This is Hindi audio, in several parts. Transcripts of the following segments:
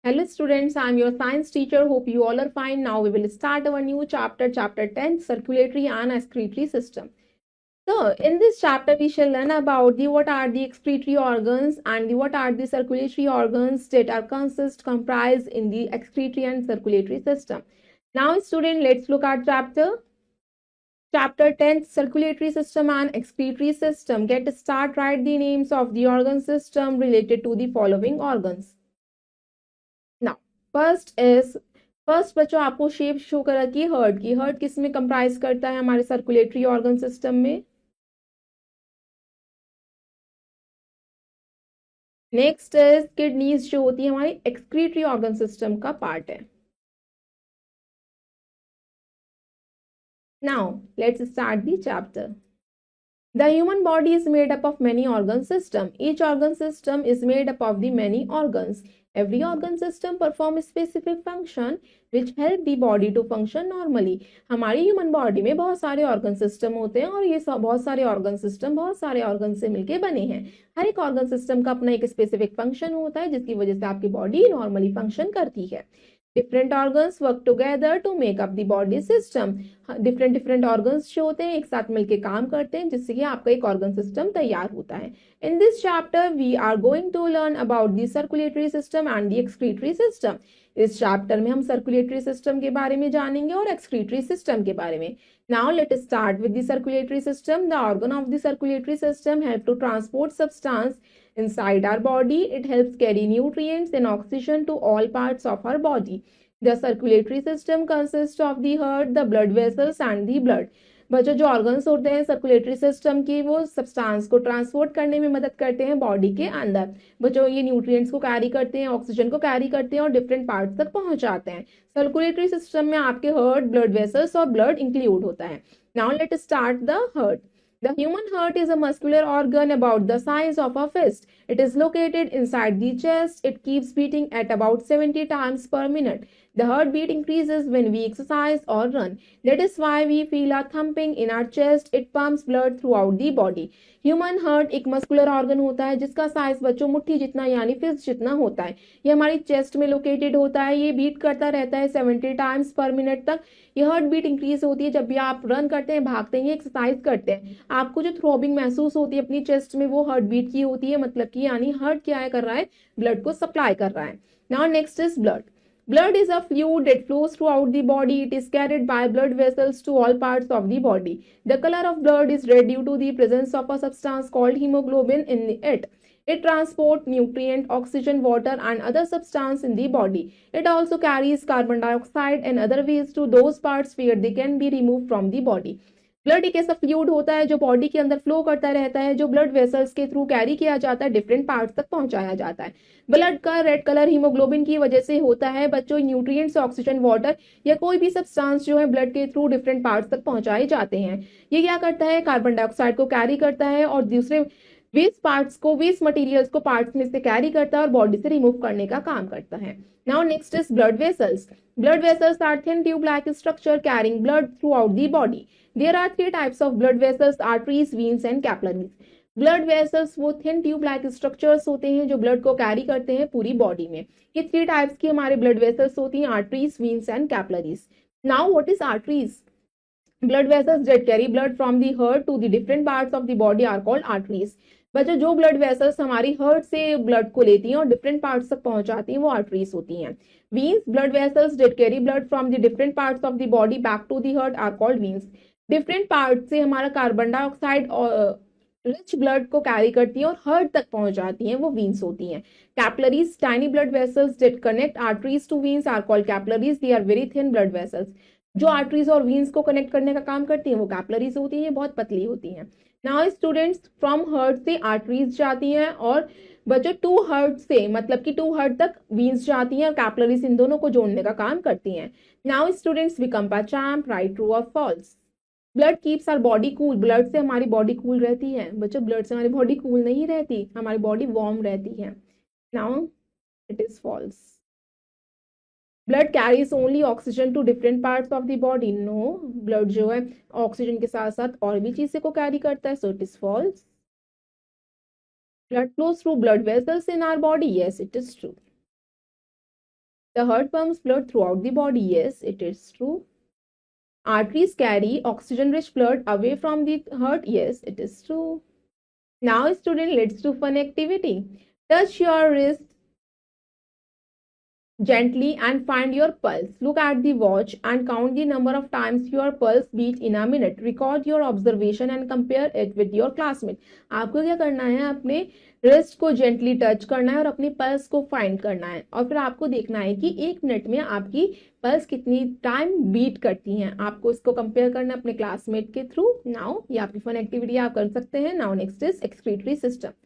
Hello students, I am your science teacher. Hope you all are fine. Now we will start our new chapter, chapter 10, circulatory and excretory system. So in this chapter we shall learn about what are the excretory organs and what are the circulatory organs that are comprised in the excretory and circulatory system. Now student, let's look at chapter 10, circulatory system and excretory system. Get start, write the names of the organ system related to the following organs. Now first बच्चों आपको शेप शो कर रखी है हार्ट की. हार्ट किस में कंप्राइज करता है हमारे सर्कुलेटरी ऑर्गन सिस्टम में. नेक्स्ट इज किडनीज जो होती है हमारी एक्सक्रीटरी ऑर्गन सिस्टम का पार्ट है. Now let's start the chapter. The human body is made up of many organ system. Each organ system is made up of the many organs. Every organ system perform a specific function which help the body to function normally. हमारी ह्यूमन बॉडी में बहुत सारे ऑर्गन सिस्टम होते हैं और ये बहुत सारे ऑर्गन सिस्टम बहुत सारे ऑर्गन से मिलके बने हैं. हर एक ऑर्गन सिस्टम का अपना एक स्पेसिफिक फंक्शन होता है जिसकी वजह से आपकी बॉडी नॉर्मली फंक्शन करती है. Different organs work together to make up the body system. Different organs जो होते हैं एक साथ मिलकर काम करते हैं जिससे कि आपका एक ऑर्गन सिस्टम तैयार होता है. In this chapter we are going to learn about the circulatory system and the excretory system. इस चैप्टर में हम सर्कुलेटरी सिस्टम के बारे में जानेंगे और एक्सक्रीटरी सिस्टम के बारे में. Now let us start with the circulatory system. The organ of the circulatory system help to transport substance inside our body. It helps carry nutrients and oxygen to all parts of our body. The circulatory system consists of the heart, the blood vessels and the blood. बच्चों जो ऑर्गन्स होते हैं सर्कुलेटरी सिस्टम की वो सब्सटेंस को ट्रांसपोर्ट करने में मदद करते हैं बॉडी के अंदर. बच्चों ये न्यूट्रिएंट्स को कैरी करते हैं, ऑक्सीजन को कैरी करते हैं और डिफरेंट पार्ट्स तक पहुंचाते हैं. सर्कुलेटरी सिस्टम में आपके हार्ट, ब्लड वेसल्स और ब्लड इंक्लूड होता है. Now let us start the heart. The human heart is a muscular organ about the size of a fist. It is located inside the chest. It keeps beating at about 70 times per minute. The heartbeat increases when we exercise or run. That is why we feel a thumping in our chest. It pumps blood throughout the body. Human heart एक मस्कुलर ऑर्गन होता है जिसका साइज बच्चों मुट्ठी जितना यानी फिस्ट जितना होता है. ये हमारी चेस्ट में लोकेटेड होता है. ये बीट करता रहता है 70 टाइम्स पर मिनट तक. ये हार्ट बीट इंक्रीज होती है जब भी आप रन करते हैं, भागते हैं, एक्सरसाइज करते हैं. आपको जो थ्रोबिंग महसूस होती है अपनी चेस्ट में वो हार्ट बीट की होती है. मतलब कि यानी हार्ट क्या कर रहा है, ब्लड को सप्लाई कर रहा है. Now next is blood. Blood is a fluid that flows throughout the body. It is carried by blood vessels to all parts of the body. The color of blood is red due to the presence of a substance called hemoglobin in it. It transports nutrient, oxygen, water and other substance in the body. It also carries carbon dioxide and other waste to those parts where they can be removed from the body. Blood एक ऐसा फ्लूइड होता है जो बॉडी के अंदर फ्लो करता रहता है, जो ब्लड वेसल्स के थ्रू कैरी किया जाता है, डिफरेंट पार्ट्स तक पहुंचाया जाता है. ब्लड का रेड कलर हीमोग्लोबिन की वजह से होता है. बच्चों न्यूट्रिएंट्स, ऑक्सीजन, वाटर या कोई भी सब्सटेंस जो है ब्लड के थ्रू डिफरेंट पार्ट्स तक पहुंचाए जाते हैं. ये क्या करता है, कार्बन डाइऑक्साइड को कैरी करता है और दूसरे वेस्ट पार्ट्स को, वेस्ट मटेरियल्स को पार्ट्स में से कैरी करता है और बॉडी से रिमूव करने का काम करता है. Now next is blood vessels. Blood vessels are thin tube-like structure carrying blood throughout the body. There are three types of blood vessels: arteries, veins and capillaries. Blood vessels वो थिन ट्यूब लाइक स्ट्रक्चर्स होते हैं जो ब्लड को कैरी करते हैं पूरी बॉडी में. ये 3 टाइप्स की हमारे ब्लड वेसल्स होती हैं: arteries, veins and capillaries. Now what is arteries? Blood vessels that carry blood from the heart to the different parts of the body are called arteries. बच्चों जो ब्लड वेसल्स हमारी हार्ट से ब्लड को लेती हैं और डिफरेंट पार्ट्स तक पहुंचाती हैं वो आर्टरीज होती हैं. Veins, blood vessels that carry blood from the different parts of the body back to the heart are called veins. Different part से हमारा कार्बन डाइऑक्साइड और रिच ब्लड को कैरी करती हैं और हार्ट तक पहुंचाती हैं वो वीन्स होती हैं. Capillaries, tiny blood vessels that connect arteries to veins are called capillaries. They are very thin blood vessels. जो आर्टरीज और वीन्स को कनेक्ट करने का काम करती हैं वो कैपिलरीज होती हैं, बहुत पतली होती हैं. नाउ स्टूडेंट्स, फ्रॉम हार्ट से आर्टरीज जाती हैं और बच्चों टू हार्ट से मतलब कि टू हार्ट तक वीन्स जाती हैं और कैपिलरीज इन दोनों को जोड़ने का काम करती हैं. Now students, become a champ, right, true और false. Blood keeps our body cool. Blood से हमारी बॉडी कूल रहती है. बच्चों ब्लड से हमारी बॉडी कूल नहीं रहती, हमारी बॉडी वार्म रहती है. Now it is false. Blood carries only oxygen to different parts of the body. No, blood जो है ऑक्सीजन के साथ साथ और भी चीजें को कैरी करता है. So it is false. Blood flows through blood vessels in our body. Yes, it is true. The heart pumps blood throughout the body. Yes, it is true. Arteries carry oxygen-rich blood away from the heart. Yes, it is true. Now, student, let's do fun activity. Touch your wrist gently and find your pulse. Look at the watch and count the number of times your pulse beat in a minute. Record your observation and compare it with your classmate. आपको क्या करना है, अपने रिस्ट को जेंटली टच करना है और अपनी पल्स को फाइंड करना है और फिर आपको देखना है कि 1 मिनट में आपकी पल्स कितनी टाइम बीट करती हैं. आपको इसको कंपेयर करना है अपने क्लासमेट के थ्रू. नाउ ये आपकी फन एक्टिविटी आप कर सकते हैं. Now next is excretory system.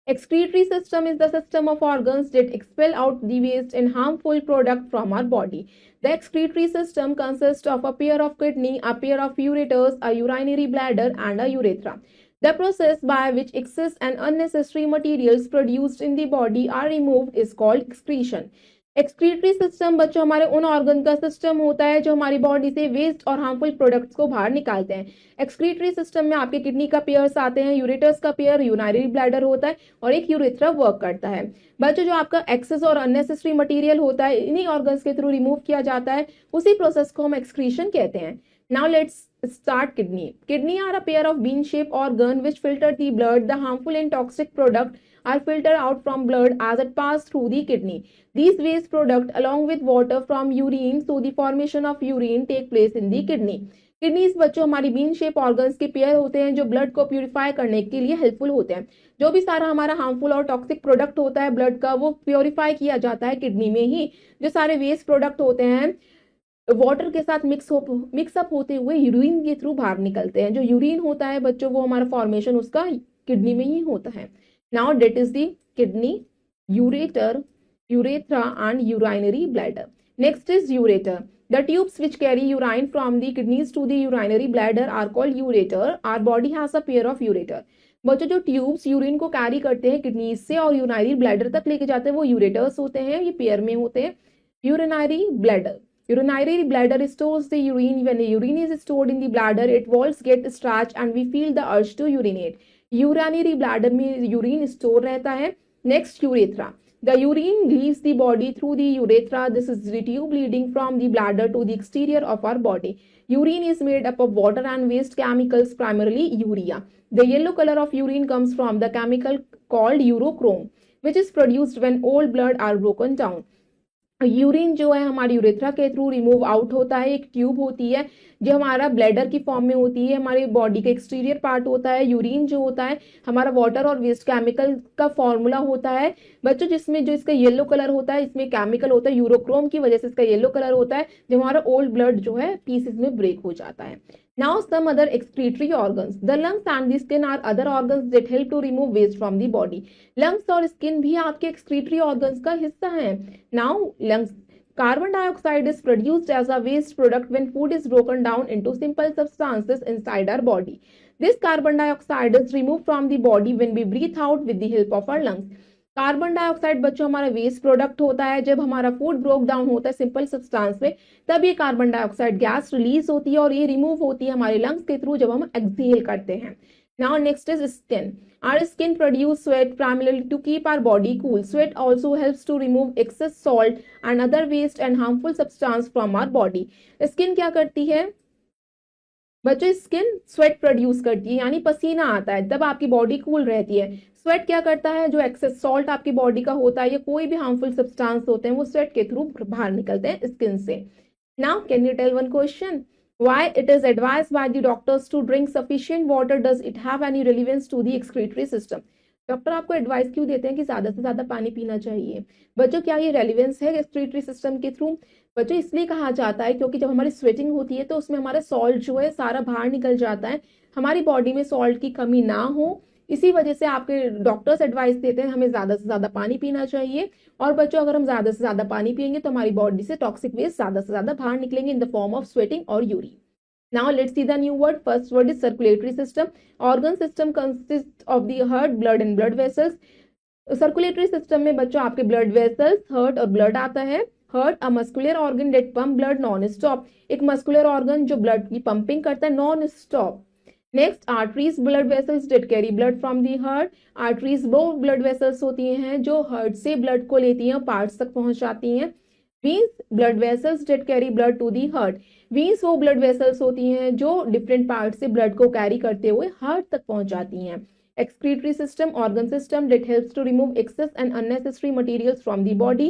Excretory system is the system of organs that expel out the waste and harmful product from our body. The excretory system consists of a pair of kidney, a pair of ureters, a urinary bladder, and a urethra. The process by which excess and unnecessary materials produced in the body are removed is called excretion. Excretory system बच्चों हमारे उन ऑर्गन का सिस्टम होता है जो हमारी बॉडी से वेस्ट और हार्मफुल प्रोडक्ट्स को बाहर निकालते हैं. एक्सक्रीटरी सिस्टम में आपके किडनी का पेयर्स आते हैं, यूरेटर्स का पेयर, यूरिनरी ब्लैडर होता है और एक यूरेथ्रा वर्क करता है. बच्चों जो आपका एक्सेस और अननेसेसरी मटेरियल होता है इन्हीं ऑर्गन्स के थ्रू रिमूव किया जाता है. उसी प्रोसेस को हम एक्सक्रीशन कहते हैं. Now let's start kidney. Kidney are a pair of bean-shaped organ which filter the blood. The harmful and toxic product are filtered out from blood as it passes through the kidney. These waste product along with water from urine, so the formation of urine take place in the kidney. Kidneys बच्चों हमारी बीन शेप ऑर्गन्स के पेयर होते हैं जो ब्लड को प्यूरिफाई करने के लिए हेल्पफुल होते हैं. जो भी सारा हमारा हार्मफुल और टॉक्सिक प्रोडक्ट होता है ब्लड का वो प्योरीफाई किया जाता है किडनी में ही. जो सारे वेस्ट प्रोडक्ट होते हैं वाटर के साथ मिक्सअप होते हुए यूरिन के थ्रू बाहर निकलते हैं. जो यूरिन होता है बच्चों वो हमारा फॉर्मेशन उसका किडनी में ही होता है. Now that is the kidney, ureter, urethra and urinary bladder. Next is ureter. The tubes which carry urine from the kidneys to the urinary bladder are called ureter. Our body has a pair of ureter. बच्चों जो ट्यूब्स यूरिन को कैरी करते हैं किडनीज से और यूरिनरी ब्लैडर तक लेके जाते हैं वो यूरेटर्स होते हैं. ये पेयर में होते हैं. Urinary bladder. Urinary bladder stores the urine. When the urine is stored in the bladder, its walls get stretched and we feel the urge to urinate. Urinary bladder में यूरिन स्टोर रहता है. Next, urethra. The urine leaves the body through the urethra. This is the tube leading from the bladder to the exterior of our body. Urine is made up of water and waste chemicals, primarily urea. The yellow color of urine comes from the chemical called urochrome, which is produced when old blood are broken down. Urine जो है हमारी यूरेथ्रा के थ्रू रिमूव आउट होता है. एक ट्यूब होती है जो हमारा ब्लैडर की फॉर्म में होती है. हमारी बॉडी का एक्सटीरियर पार्ट होता है. यूरिन जो होता है हमारा वाटर और वेस्ट केमिकल का फॉर्मूला होता है बच्चों, जिसमें जो इसका येलो कलर होता है इसमें केमिकल होता है यूरोक्रोम की वजह से इसका येलो कलर होता है. जो हमारा ओल्ड ब्लड जो है पीसेस में ब्रेक हो जाता है. Now some other excretory organs. The lungs and the skin are other organs that help to remove waste from the body. Lungs और skin भी आपके excretory organs का हिस्सा हैं. Now lungs. Carbon dioxide is produced as a waste product when food is broken down into simple substances inside our body. This carbon dioxide is removed from the body when we breathe out with the help of our lungs. Carbon dioxide बच्चों हमारा वेस्ट प्रोडक्ट होता है. जब हमारा फूड ब्रोक डाउन होता है सिंपल सब्सटेंस में तब ये कार्बन डाइऑक्साइड गैस रिलीज होती है और ये रिमूव होती है हमारे लंग्स के थ्रू जब हम एक्सहेल करते हैं. Now next is skin. Our skin produce sweat primarily to keep our body cool. Sweat also helps to remove excess salt and other waste and harmful substance from our body. Skin क्या करती है बच्चों? स्किन स्वेट प्रोड्यूस करती है यानी पसीना आता है तब आपकी बॉडी कूल रहती है. स्वेट क्या करता है? जो एक्सेस सॉल्ट आपकी बॉडी का होता है या कोई भी हार्मफुल सब्सटेंस होते हैं वो स्वेट के थ्रू बाहर निकलते हैं स्किन से. Now can you tell one question? Why it is advised by the doctors to drink sufficient water? Does it have any relevance to the excretory system? Doctor आपको एडवाइस क्यों देते हैं कि ज्यादा से ज्यादा पानी पीना चाहिए? बच्चों क्या ये रेलिवेंस है एक्सक्रीटरी सिस्टम के थ्रू? बच्चों इसलिए कहा जाता है क्योंकि जब हमारी स्वेटिंग होती है तो उसमें हमारा सॉल्ट जो है सारा बाहर निकल जाता है. हमारी बॉडी में सॉल्ट की कमी ना हो इसी वजह से आपके डॉक्टर्स एडवाइस देते हैं हमें ज्यादा से ज्यादा पानी पीना चाहिए. और बच्चों अगर हम ज्यादा से ज्यादा पानी पियेंगे तो हमारी बॉडी से टॉक्सिक वेस्ट ज्यादा से ज्यादा बाहर निकलेंगे in the form of sweating और urine. Now let's see the new word. First word is circulatory system. Organ system consists of the heart, blood and blood vessels. Circulatory system में बच्चों आपके blood vessels, heart और blood आता है. Heart a muscular organ that pump blood non-stop. एक muscular organ जो blood की pumping करता है non-stop. Next arteries, blood vessels that carry blood from the heart. Arteries वो blood vessels होती हैं जो heart से blood को लेती हैं और parts तक पहुंच जाती हैं. Veins blood vessels that carry blood to the heart. Veins वो ब्लड वेसल्स होती हैं जो डिफरेंट पार्ट से ब्लड को कैरी करते हुए हार्ट तक पहुंच जाती हैं। Excretory system organ system that helps to remove excess and unnecessary materials from the body.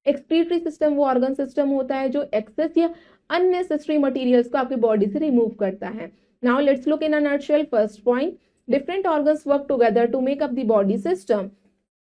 Excretory system वो ऑर्गन सिस्टम होता है जो एक्सेस या अननेसेसरी मटेरियल्स को आपकी बॉडी से रिमूव करता है। Now let's look in a nutshell. First point, different organs work together to make up the body system.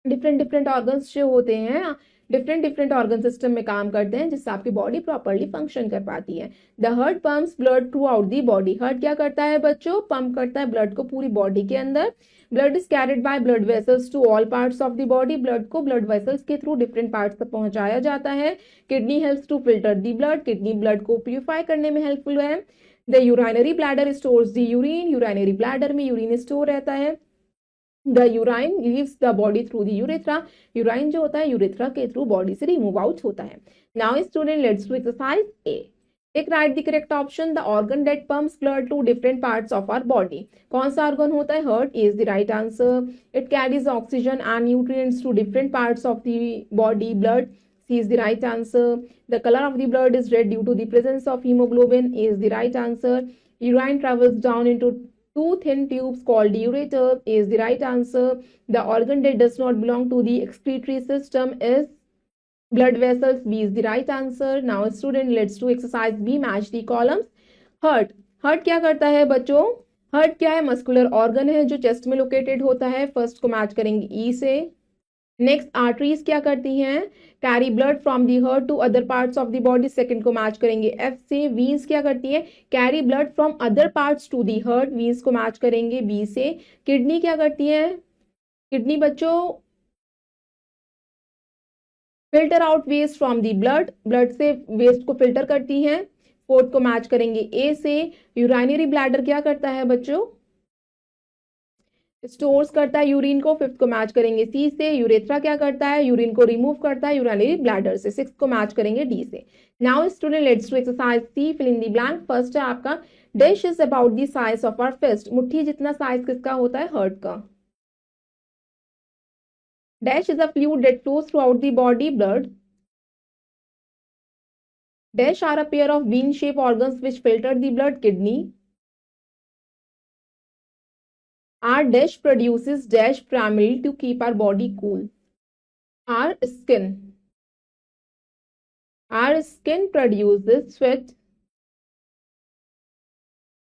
Different organs जो होते हैं डिफरेंट ऑर्गन सिस्टम में काम करते हैं जिससे आपकी बॉडी प्रॉपरली फंक्शन कर पाती है। The heart pumps blood through out the body. Heart क्या करता है बच्चों? पंप करता है ब्लड को पूरी बॉडी के अंदर। Blood is carried by blood vessels to all parts of the body. Blood को ब्लड वेसल्स के थ्रू डिफरेंट पार्ट्स तक पहुंचाया जाता है। Kidney helps to filter the blood. Kidney blood को प्यूरिफाई करने में हेल्पफुल है। The urinary bladder stores the urine. Urinary bladder में यूरिन स्टोर रहता है। The urine leaves the body through the urethra. Urine जो होता है यूरेथ्रा के थ्रू बॉडी से रिमूव आउट होता है। Now student let's do exercise A. Take right the correct option. The organ that pumps blood to different parts of our body. कौन सा ऑर्गन होता है? Heart is the right answer. It carries oxygen and nutrients to different parts of the body. Blood C is the right answer. The color of the blood is red due to the presence of hemoglobin is the right answer. Urine travels down into two thin tubes called ureter is the right answer. The organ that does not belong to the excretory system is blood vessels. B is the right answer. Now student, let's do exercise B. Match the columns. Heart. Heart क्या करता है बच्चों? Heart क्या है? मस्कुलर ऑर्गन है जो चेस्ट में लोकेटेड होता है। फर्स्ट को मैच करेंगे E से। नेक्स्ट आर्टरीज क्या करती हैं? Carry blood from the heart to other parts of the body. Second को मैच करेंगे एफ से। वीन्स क्या करती है? Carry blood from other parts to the heart. Veins को मैच करेंगे बी से। किडनी क्या करती है? किडनी बच्चों filter out waste from the blood. Blood से वेस्ट को फिल्टर करती है। फोर्थ को मैच करेंगे ए से। यूरिनरी ब्लैडर क्या करता है बच्चों? स्टोर्स करता है यूरिन को। फिफ्थ को मैच करेंगे सी से। यूरेथ्रा क्या करता है? यूरिन को रिमूव करता है यूरिनरी ब्लैडर से। सिक्स को मैच करेंगे डी से। Now student let's do exercise C. Fill in the blank. First है आपका dash is about the size of our fist. मुट्ठी जितना साइज किसका होता है? हार्ट का। Dash is a fluid that flows throughout the body. Blood. Dash are a pair of bean shape organs which filter the blood. Kidney. Our dash produces dash primarily to keep our body cool. Our skin. Our skin produces sweat.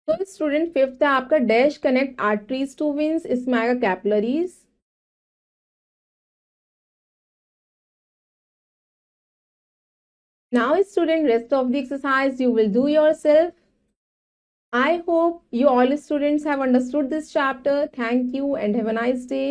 तो स्टूडेंट फिफ्थ है आपका dash connect arteries to veins. इसमें आएगा capillaries. Now student, rest of the exercise you will do yourself. I hope you all students have understood this chapter. Thank you and have a nice day.